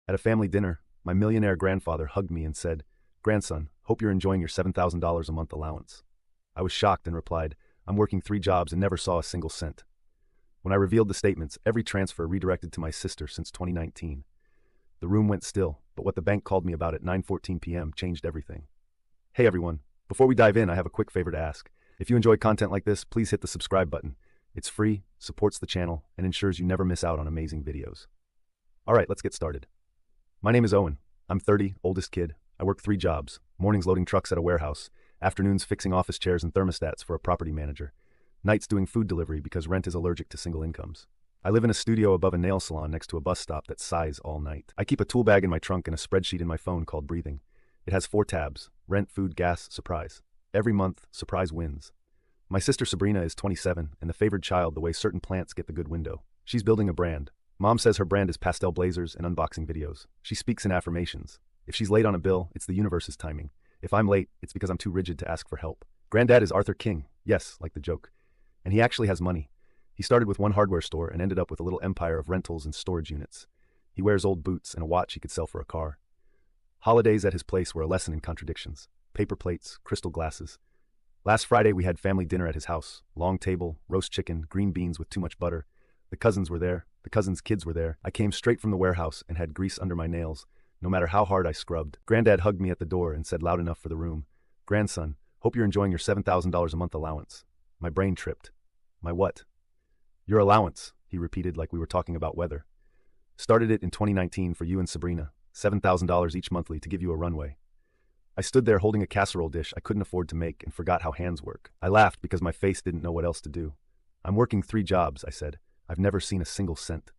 At a family dinner, my millionaire grandfather hugged me and said, "Grandson, hope you're enjoying your $7,000 a month allowance." I was shocked and replied, "I'm working 3 jobs and never saw a single cent." When I revealed the statements, every transfer redirected to my sister since 2019. The room went still, but what the bank called me about at 9:14 p.m. changed everything. Hey everyone, before we dive in, I have a quick favor to ask. If you enjoy content like this, please hit the subscribe button. It's free, supports the channel, and ensures you never miss out on amazing videos. Alright, let's get started. My name is Owen. I'm 30, oldest kid. I work 3 jobs, mornings loading trucks at a warehouse, afternoons fixing office chairs and thermostats for a property manager, nights doing food delivery because rent is allergic to single incomes. I live in a studio above a nail salon next to a bus stop that sighs all night. I keep a tool bag in my trunk and a spreadsheet in my phone called Breathing. It has 4 tabs: rent, food, gas, surprise. Every month, surprise wins. My sister Sabrina is 27 and the favored child the way certain plants get the good window. She's building a brand. Mom says her brand is pastel blazers and unboxing videos. She speaks in affirmations. If she's late on a bill, it's the universe's timing. If I'm late, it's because I'm too rigid to ask for help. Granddad is Arthur King. Yes, like the joke. And he actually has money. He started with one hardware store and ended up with a little empire of rentals and storage units. He wears old boots and a watch he could sell for a car. Holidays at his place were a lesson in contradictions. Paper plates, crystal glasses. Last Friday we had family dinner at his house. Long table, roast chicken, green beans with too much butter. The cousins were there. The cousins' kids were there. I came straight from the warehouse and had grease under my nails, no matter how hard I scrubbed. Granddad hugged me at the door and said loud enough for the room, "Grandson, hope you're enjoying your $7,000 a month allowance." My brain tripped. My what? "Your allowance," he repeated like we were talking about weather. "Started it in 2019 for you and Sabrina, $7,000 each monthly to give you a runway." I stood there holding a casserole dish I couldn't afford to make and forgot how hands work. I laughed because my face didn't know what else to do. "I'm working 3 jobs, I said. "I've never seen a single cent."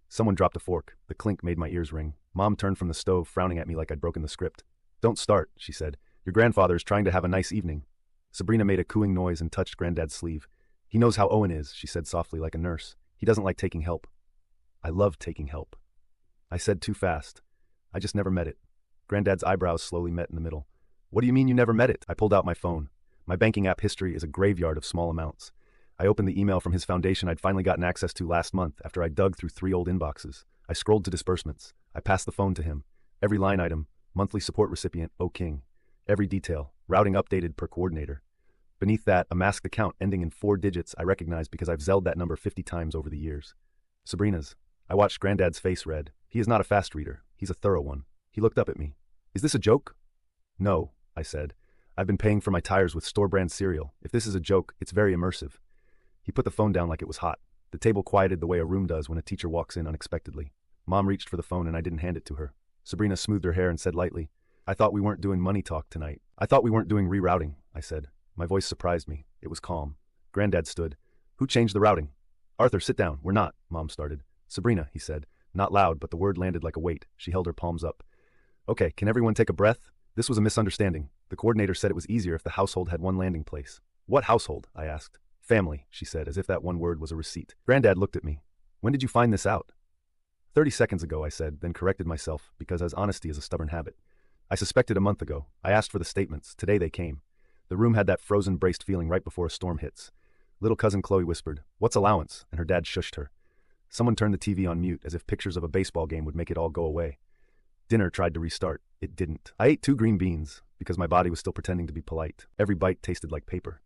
Someone dropped a fork. The clink made my ears ring. Mom turned from the stove, frowning at me like I'd broken the script. "Don't start," she said. "Your grandfather is trying to have a nice evening." Sabrina made a cooing noise and touched Granddad's sleeve. "He knows how Owen is," she said softly like a nurse. "He doesn't like taking help." I love taking help. I said too fast. I just never met it. Granddad's eyebrows slowly met in the middle. "What do you mean you never met it?" I pulled out my phone. My banking app history is a graveyard of small amounts. I opened the email from his foundation I'd finally gotten access to last month after I dug through 3 old inboxes. I scrolled to disbursements. I passed the phone to him. Every line item, monthly support recipient, O King. Every detail, routing updated per coordinator. Beneath that, a masked account ending in 4 digits I recognized because I've Zelled that number 50 times over the years. Sabrina's. I watched Granddad's face red. He is not a fast reader. He's a thorough one. He looked up at me. "Is this a joke?" "No," I said. "I've been paying for my tires with store-brand cereal. If this is a joke, it's very immersive." He put the phone down like it was hot. The table quieted the way a room does when a teacher walks in unexpectedly. Mom reached for the phone and I didn't hand it to her. Sabrina smoothed her hair and said lightly, "I thought we weren't doing money talk tonight." "I thought we weren't doing rerouting," I said. My voice surprised me. It was calm. Granddad stood. "Who changed the routing?" "Arthur, sit down. We're not," Mom started. "Sabrina," he said. Not loud, but the word landed like a weight. She held her palms up. "Okay, can everyone take a breath? This was a misunderstanding. The coordinator said it was easier if the household had one landing place." "What household?" I asked. "Family," she said, as if that one word was a receipt. Granddad looked at me. "When did you find this out?" 30 seconds ago, I said, then corrected myself, because as honesty is a stubborn habit. "I suspected a month ago. I asked for the statements. Today they came." The room had that frozen, braced feeling right before a storm hits. Little cousin Chloe whispered, "What's allowance?" and her dad shushed her. Someone turned the TV on mute, as if pictures of a baseball game would make it all go away. Dinner tried to restart. It didn't. I ate 2 green beans, because my body was still pretending to be polite. Every bite tasted like paper.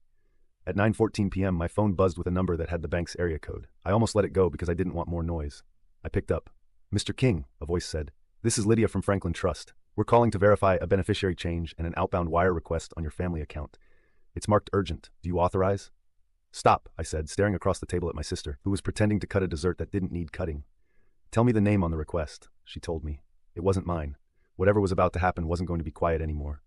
At 9:14 p.m., my phone buzzed with a number that had the bank's area code. I almost let it go because I didn't want more noise. I picked up. "Mr. King," a voice said. "This is Lydia from Franklin Trust. We're calling to verify a beneficiary change and an outbound wire request on your family account. It's marked urgent. Do you authorize?" "Stop," I said, staring across the table at my sister, who was pretending to cut a dessert that didn't need cutting. "Tell me the name on the request," she told me. It wasn't mine. Whatever was about to happen wasn't going to be quiet anymore.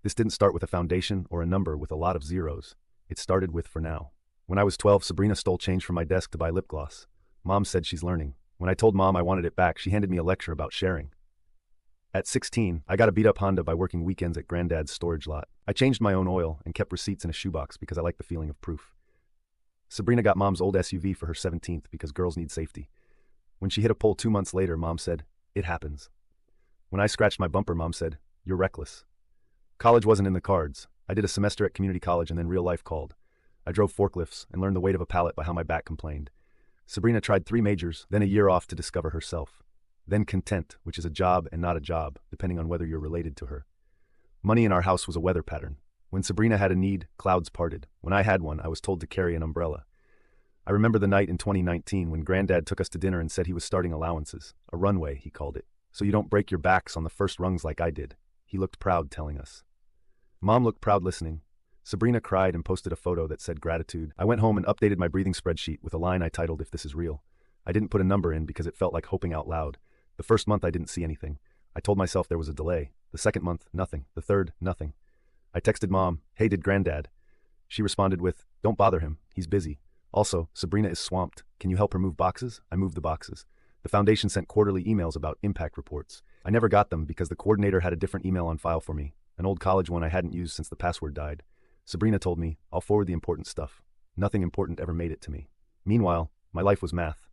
This didn't start with a foundation or a number with a lot of zeros. It started with "for now." When I was 12, Sabrina stole change from my desk to buy lip gloss. Mom said she's learning. When I told Mom I wanted it back, she handed me a lecture about sharing. At 16, I got a beat-up Honda by working weekends at Granddad's storage lot. I changed my own oil and kept receipts in a shoebox because I liked the feeling of proof. Sabrina got Mom's old SUV for her 17th because girls need safety. When she hit a pole 2 months later, Mom said, "It happens." When I scratched my bumper, Mom said, "You're reckless." College wasn't in the cards. I did a semester at community college and then real life called. I drove forklifts and learned the weight of a pallet by how my back complained. Sabrina tried 3 majors, then a year off to discover herself. Then content, which is a job and not a job, depending on whether you're related to her. Money in our house was a weather pattern. When Sabrina had a need, clouds parted. When I had one, I was told to carry an umbrella. I remember the night in 2019 when Granddad took us to dinner and said he was starting allowances. A runway, he called it. So you don't break your backs on the first rungs like I did. He looked proud telling us. Mom looked proud listening. Sabrina cried and posted a photo that said gratitude. I went home and updated my breathing spreadsheet with a line I titled "If This Is Real." I didn't put a number in because it felt like hoping out loud. The first month I didn't see anything. I told myself there was a delay. The second month, nothing. The third, nothing. I texted Mom, "Hey, did Granddad?" She responded with, "Don't bother him. He's busy. Also, Sabrina is swamped. Can you help her move boxes?" I moved the boxes. The foundation sent quarterly emails about impact reports. I never got them because the coordinator had a different email on file for me, an old college one I hadn't used since the password died. Sabrina told me, "I'll forward the important stuff." Nothing important ever made it to me. Meanwhile, my life was math.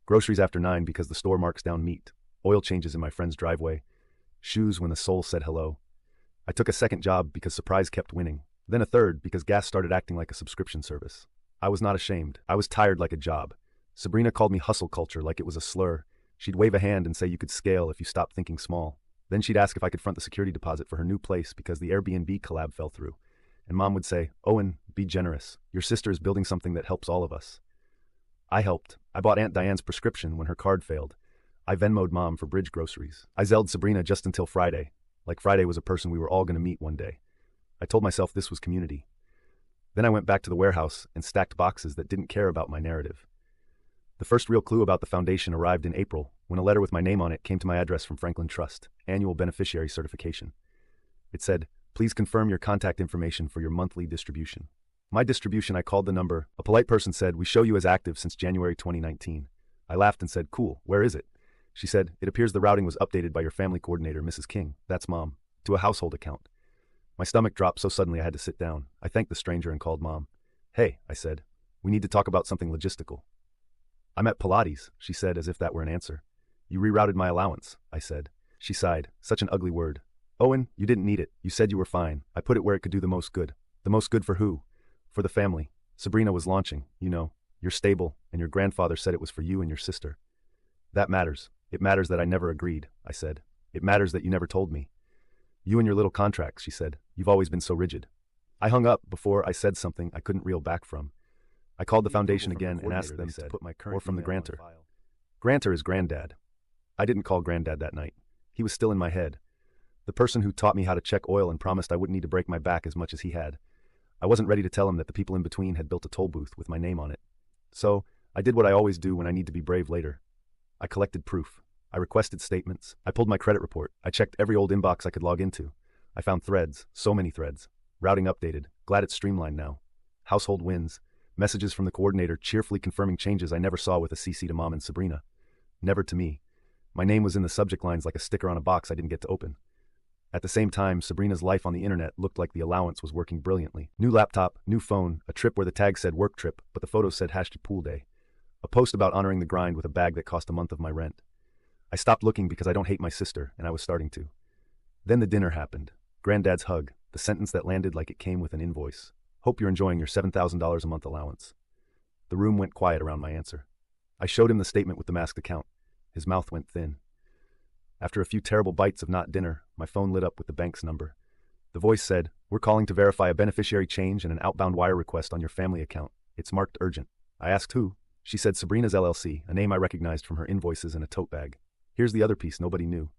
Groceries after 9 because the store marks down meat. Oil changes in my friend's driveway. Shoes when the soul said hello. I took a second job because surprise kept winning. Then a third because gas started acting like a subscription service. I was not ashamed. I was tired like a job. Sabrina called me hustle culture like it was a slur. She'd wave a hand and say you could scale if you stopped thinking small. Then she'd ask if I could front the security deposit for her new place because the Airbnb collab fell through. And Mom would say, "Owen, be generous. Your sister is building something that helps all of us." I helped. I bought Aunt Diane's prescription when her card failed. I Venmo'd Mom for bridge groceries. I Zelled Sabrina just until Friday. Like Friday was a person we were all going to meet one day. I told myself this was community. Then I went back to the warehouse and stacked boxes that didn't care about my narrative. The first real clue about the foundation arrived in April, when a letter with my name on it came to my address from Franklin Trust, annual beneficiary certification. It said, "Please confirm your contact information for your monthly distribution." My distribution, I called the number. A polite person said, "We show you as active since January 2019. I laughed and said, "Cool, where is it?" She said, "It appears the routing was updated by your family coordinator, Mrs. King," that's Mom, "to a household account." My stomach dropped so suddenly I had to sit down. I thanked the stranger and called Mom. "Hey," I said, "we need to talk about something logistical." "I'm at Pilates," she said as if that were an answer. "You rerouted my allowance," I said. She sighed. "Such an ugly word." "Owen, you didn't need it. You said you were fine. I put it where it could do the most good." "The most good for who?" "For the family. Sabrina was launching, you know. You're stable, and your grandfather said it was for you and your sister." "That matters. It matters that I never agreed," I said. "It matters that you never told me." "You and your little contracts," she said. "You've always been so rigid." I hung up before I said something I couldn't reel back from. I called the foundation again and asked them to put my current or from the grantor. Grantor is Granddad. I didn't call Granddad that night. He was still in my head. The person who taught me how to check oil and promised I wouldn't need to break my back as much as he had. I wasn't ready to tell him that the people in between had built a toll booth with my name on it. So, I did what I always do when I need to be brave later. I collected proof. I requested statements. I pulled my credit report. I checked every old inbox I could log into. I found threads, so many threads. Routing updated. Glad it's streamlined now. Household wins. Messages from the coordinator cheerfully confirming changes I never saw with a CC to Mom and Sabrina. Never to me. My name was in the subject lines like a sticker on a box I didn't get to open. At the same time, Sabrina's life on the internet looked like the allowance was working brilliantly. New laptop, new phone, a trip where the tag said work trip, but the photos said #pool-day. A post about honoring the grind with a bag that cost a month of my rent. I stopped looking because I don't hate my sister, and I was starting to. Then the dinner happened. Granddad's hug, the sentence that landed like it came with an invoice. "Hope you're enjoying your $7,000 a month allowance." The room went quiet around my answer. I showed him the statement with the masked account. His mouth went thin. After a few terrible bites of not dinner, my phone lit up with the bank's number. The voice said, "We're calling to verify a beneficiary change and an outbound wire request on your family account. It's marked urgent." I asked who. She said Sabrina's LLC, a name I recognized from her invoices and a tote bag. Here's the other piece nobody knew.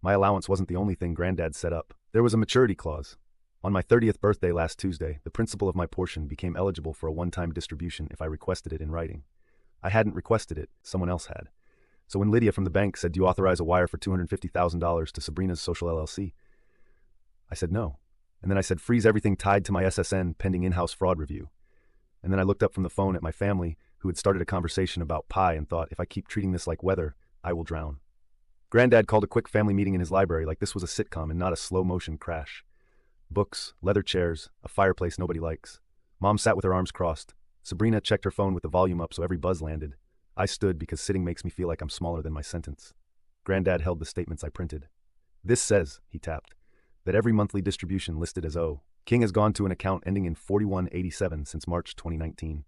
My allowance wasn't the only thing Granddad set up. There was a maturity clause. On my 30th birthday last Tuesday, the principal of my portion became eligible for a one-time distribution if I requested it in writing. I hadn't requested it, someone else had. So when Lydia from the bank said, "Do you authorize a wire for $250,000 to Sabrina's social LLC?" I said no. And then I said, "Freeze everything tied to my SSN pending in-house fraud review." And then I looked up from the phone at my family, who had started a conversation about pie and thought, if I keep treating this like weather, I will drown. Granddad called a quick family meeting in his library like this was a sitcom and not a slow-motion crash. Books, leather chairs, a fireplace nobody likes. Mom sat with her arms crossed. Sabrina checked her phone with the volume up so every buzz landed. I stood because sitting makes me feel like I'm smaller than my sentence. Granddad held the statements I printed. "This says," he tapped, "that every monthly distribution listed as O. King has gone to an account ending in 4187 since March 2019.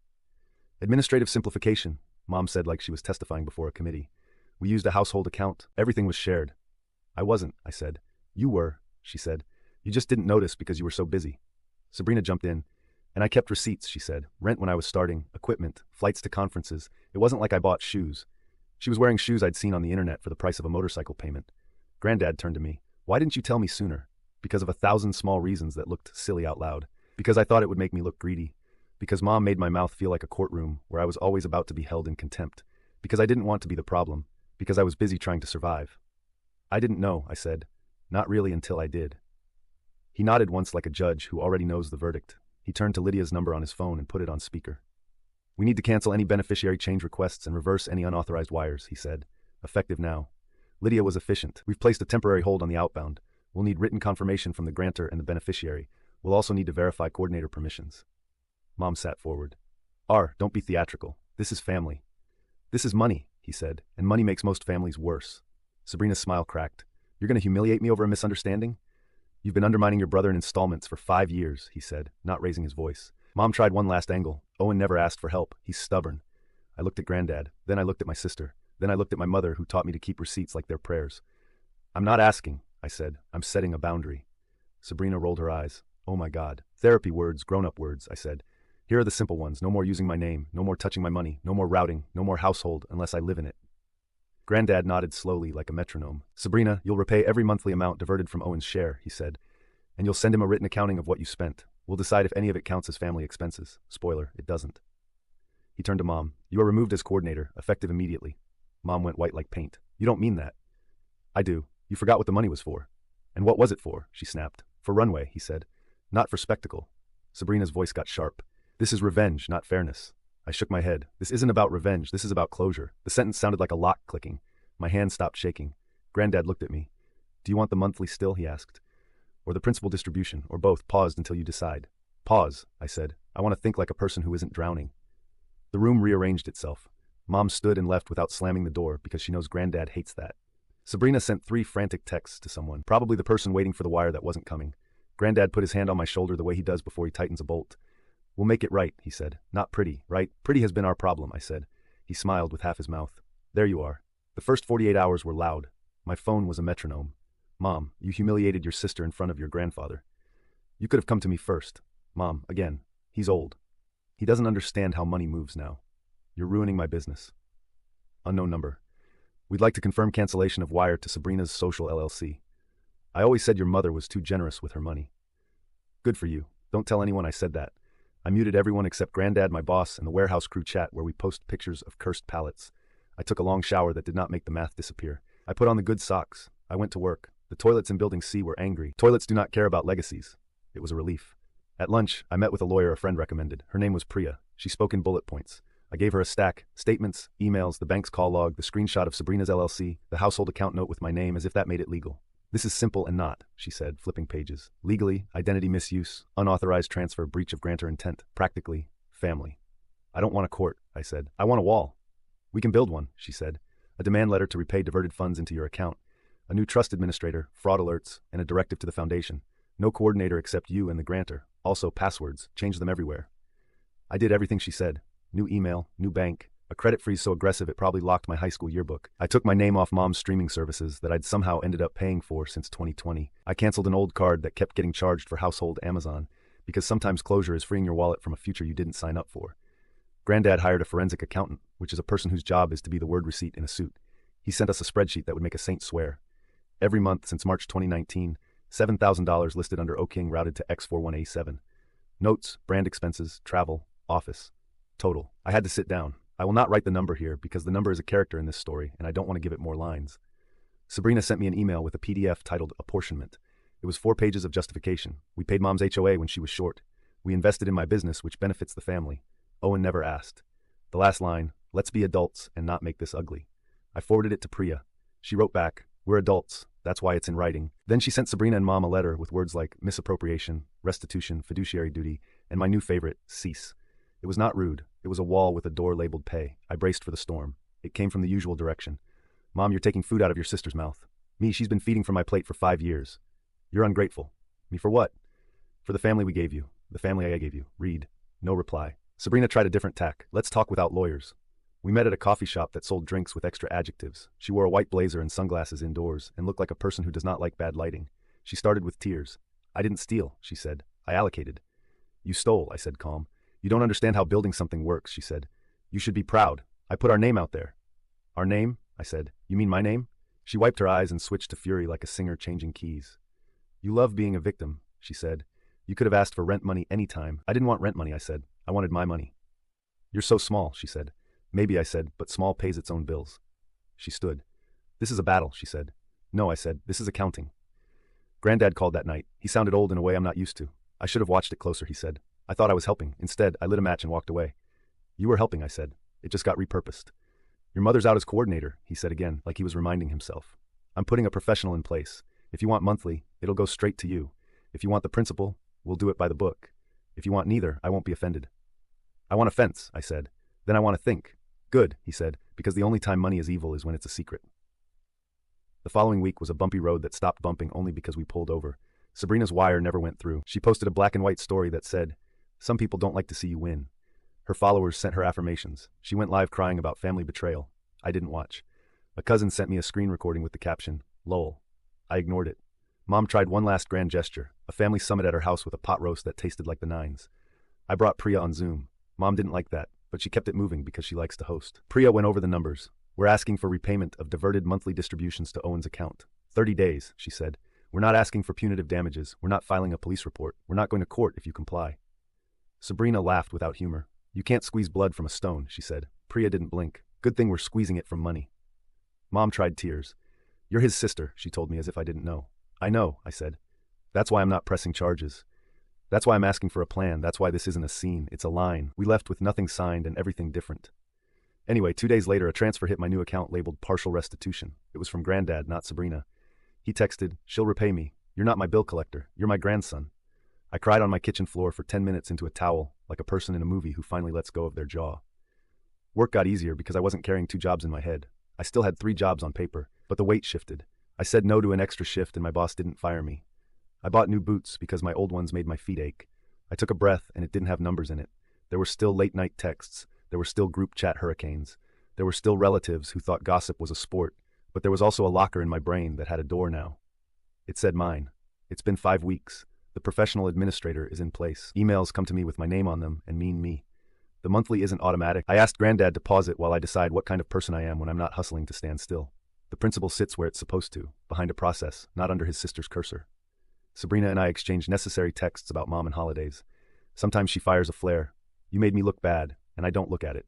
Administrative simplification," Mom said like she was testifying before a committee. We used a household account. Everything was shared. I wasn't, I said. You were, she said. You just didn't notice because you were so busy. Sabrina jumped in. And I kept receipts, she said. Rent when I was starting, equipment, flights to conferences. It wasn't like I bought shoes. She was wearing shoes I'd seen on the internet for the price of a motorcycle payment. Granddad turned to me. Why didn't you tell me sooner? Because of 1,000 small reasons that looked silly out loud. Because I thought it would make me look greedy. Because Mom made my mouth feel like a courtroom where I was always about to be held in contempt. Because I didn't want to be the problem. Because I was busy trying to survive. I didn't know, I said. Not really until I did. He nodded once like a judge who already knows the verdict. He turned to Lydia's number on his phone and put it on speaker. We need to cancel any beneficiary change requests and reverse any unauthorized wires, he said. Effective now. Lydia was efficient. We've placed a temporary hold on the outbound. We'll need written confirmation from the grantor and the beneficiary. We'll also need to verify coordinator permissions. Mom sat forward. Don't be theatrical. This is family. This is money, he said, and money makes most families worse. Sabrina's smile cracked. You're going to humiliate me over a misunderstanding? You've been undermining your brother in installments for 5 years, he said, not raising his voice. Mom tried one last angle. Owen never asked for help. He's stubborn. I looked at Granddad. Then I looked at my sister. Then I looked at my mother, who taught me to keep receipts like their prayers. I'm not asking, I said. I'm setting a boundary. Sabrina rolled her eyes. Oh my God. Therapy words, grown-up words, I said. Here are the simple ones. No more using my name. No more touching my money. No more routing. No more household unless I live in it. Granddad nodded slowly like a metronome. Sabrina, you'll repay every monthly amount diverted from Owen's share, he said. And you'll send him a written accounting of what you spent. We'll decide if any of it counts as family expenses. Spoiler, it doesn't. He turned to Mom. You are removed as coordinator, effective immediately. Mom went white like paint. You don't mean that. I do. You forgot what the money was for. And what was it for? She snapped. For runway, he said. Not for spectacle. Sabrina's voice got sharp. This is revenge, not fairness. I shook my head. This isn't about revenge. This is about closure. The sentence sounded like a lock clicking. My hand stopped shaking. Granddad looked at me. Do you want the monthly still? He asked. Or the principal distribution, or both, paused until you decide. Pause, I said. I want to think like a person who isn't drowning. The room rearranged itself. Mom stood and left without slamming the door because she knows Granddad hates that. Sabrina sent 3 frantic texts to someone, probably the person waiting for the wire that wasn't coming. Granddad put his hand on my shoulder the way he does before he tightens a bolt. We'll make it right, he said. Not pretty, right? Pretty has been our problem, I said. He smiled with half his mouth. There you are. The first 48 hours were loud. My phone was a metronome. Mom, you humiliated your sister in front of your grandfather. You could have come to me first. Mom, again, he's old. He doesn't understand how money moves now. You're ruining my business. Unknown number. We'd like to confirm cancellation of wire to Sabrina's Social LLC. I always said your mother was too generous with her money. Good for you. Don't tell anyone I said that. I muted everyone except Granddad, my boss, and the warehouse crew chat where we post pictures of cursed pallets. I took a long shower that did not make the math disappear. I put on the good socks. I went to work. The toilets in Building C were angry. Toilets do not care about legacies. It was a relief. At lunch, I met with a lawyer a friend recommended. Her name was Priya. She spoke in bullet points. I gave her a stack, statements, emails, the bank's call log, the screenshot of Sabrina's LLC, the household account note with my name as if that made it legal. This is simple and not, she said, flipping pages. Legally, identity misuse, unauthorized transfer, breach of grantor intent. Practically, family. I don't want a court, I said. I want a wall. We can build one, she said. A demand letter to repay diverted funds into your account. A new trust administrator, fraud alerts, and a directive to the foundation. No coordinator except you and the grantor. Also passwords, change them everywhere. I did everything she said. New email, new bank, a credit freeze so aggressive it probably locked my high school yearbook. I took my name off Mom's streaming services that I'd somehow ended up paying for since 2020. I canceled an old card that kept getting charged for household Amazon, because sometimes closure is freeing your wallet from a future you didn't sign up for. Granddad hired a forensic accountant, which is a person whose job is to be the word receipt in a suit. He sent us a spreadsheet that would make a saint swear. Every month since March 2019, $7,000 listed under O-King routed to X41A7. Notes, brand expenses, travel, office. Total. I had to sit down. I will not write the number here because the number is a character in this story and I don't want to give it more lines. Sabrina sent me an email with a PDF titled Apportionment. It was 4 pages of justification. We paid Mom's HOA when she was short. We invested in my business, which benefits the family. Owen never asked. The last line, let's be adults and not make this ugly. I forwarded it to Priya. She wrote back, we're adults. That's why it's in writing. Then she sent Sabrina and Mom a letter with words like misappropriation, restitution, fiduciary duty, and my new favorite, cease. It was not rude. It was a wall with a door labeled pay. I braced for the storm. It came from the usual direction. Mom, you're taking food out of your sister's mouth. Me, she's been feeding from my plate for 5 years. You're ungrateful. Me for what? For the family we gave you. The family I gave you. Read. No reply. Sabrina tried a different tack. Let's talk without lawyers. We met at a coffee shop that sold drinks with extra adjectives. She wore a white blazer and sunglasses indoors and looked like a person who does not like bad lighting. She started with tears. I didn't steal, she said. I allocated. You stole, I said, calm. You don't understand how building something works, she said. You should be proud. I put our name out there. Our name? I said. You mean my name? She wiped her eyes and switched to fury like a singer changing keys. You love being a victim, she said. You could have asked for rent money any time. I didn't want rent money, I said. I wanted my money. You're so small, she said. Maybe, I said, but small pays its own bills. She stood. This is a battle, she said. No, I said, this is accounting. Granddad called that night. He sounded old in a way I'm not used to. I should have watched it closer, he said. I thought I was helping. Instead, I lit a match and walked away. You were helping, I said. It just got repurposed. Your mother's out as coordinator, he said again, like he was reminding himself. I'm putting a professional in place. If you want monthly, it'll go straight to you. If you want the principal, we'll do it by the book. If you want neither, I won't be offended. I want a fence, I said. Then I want to think. Good, he said, because the only time money is evil is when it's a secret. The following week was a bumpy road that stopped bumping only because we pulled over. Sabrina's wire never went through. She posted a black and white story that said, "Some people don't like to see you win." Her followers sent her affirmations. She went live crying about family betrayal. I didn't watch. A cousin sent me a screen recording with the caption, "Lol." I ignored it. Mom tried one last grand gesture, a family summit at her house with a pot roast that tasted like the nines. I brought Priya on Zoom. Mom didn't like that, but she kept it moving because she likes to host. Priya went over the numbers. We're asking for repayment of diverted monthly distributions to Owen's account. 30 days, she said. We're not asking for punitive damages. We're not filing a police report. We're not going to court if you comply. Sabrina laughed without humor. You can't squeeze blood from a stone, she said. Priya didn't blink. Good thing we're squeezing it from money. Mom tried tears. You're his sister, she told me as if I didn't know. I know, I said. That's why I'm not pressing charges. That's why I'm asking for a plan. That's why this isn't a scene. It's a line. We left with nothing signed and everything different. Anyway, 2 days later, a transfer hit my new account labeled partial restitution. It was from Granddad, not Sabrina. He texted, "She'll repay me. You're not my bill collector. You're my grandson." I cried on my kitchen floor for 10 minutes into a towel, like a person in a movie who finally lets go of their jaw. Work got easier because I wasn't carrying 2 jobs in my head. I still had 3 jobs on paper, but the weight shifted. I said no to an extra shift and my boss didn't fire me. I bought new boots because my old ones made my feet ache. I took a breath and it didn't have numbers in it. There were still late-night texts. There were still group chat hurricanes. There were still relatives who thought gossip was a sport, but there was also a locker in my brain that had a door now. It said mine. It's been 5 weeks. The professional administrator is in place. Emails come to me with my name on them and mean me. The monthly isn't automatic. I asked Granddad to pause it while I decide what kind of person I am when I'm not hustling to stand still. The principal sits where it's supposed to, behind a process, not under his sister's cursor. Sabrina and I exchange necessary texts about Mom and holidays. Sometimes she fires a flare. You made me look bad, and I don't look at it.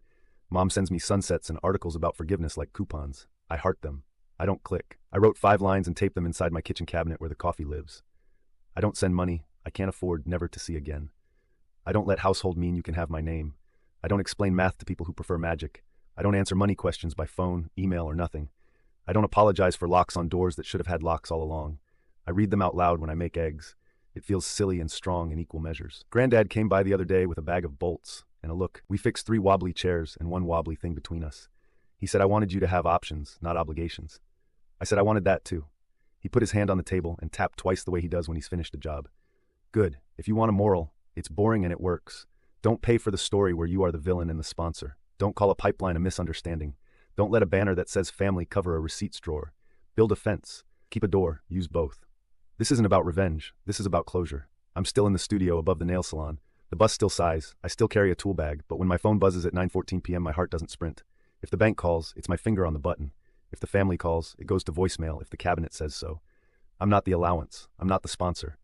Mom sends me sunsets and articles about forgiveness like coupons. I heart them. I don't click. I wrote 5 lines and taped them inside my kitchen cabinet where the coffee lives. I don't send money. I can't afford never to see again. I don't let household mean you can have my name. I don't explain math to people who prefer magic. I don't answer money questions by phone, email, or nothing. I don't apologize for locks on doors that should have had locks all along. I read them out loud when I make eggs. It feels silly and strong in equal measures. Granddad came by the other day with a bag of bolts and a look. We fixed 3 wobbly chairs and 1 wobbly thing between us. He said, I wanted you to have options, not obligations. I said I wanted that too. He put his hand on the table and tapped twice the way he does when he's finished a job. Good. If you want a moral, it's boring and it works. Don't pay for the story where you are the villain and the sponsor. Don't call a pipeline a misunderstanding. Don't let a banner that says family cover a receipts drawer. Build a fence. Keep a door. Use both. This isn't about revenge. This is about closure. I'm still in the studio above the nail salon. The bus still sighs. I still carry a tool bag, but when my phone buzzes at 9:14 p.m., my heart doesn't sprint. If the bank calls, it's my finger on the button. If the family calls, it goes to voicemail if the cabinet says so. I'm not the allowance. I'm not the sponsor.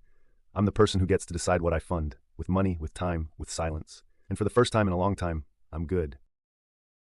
I'm the person who gets to decide what I fund, with money, with time, with silence. And for the first time in a long time, I'm good.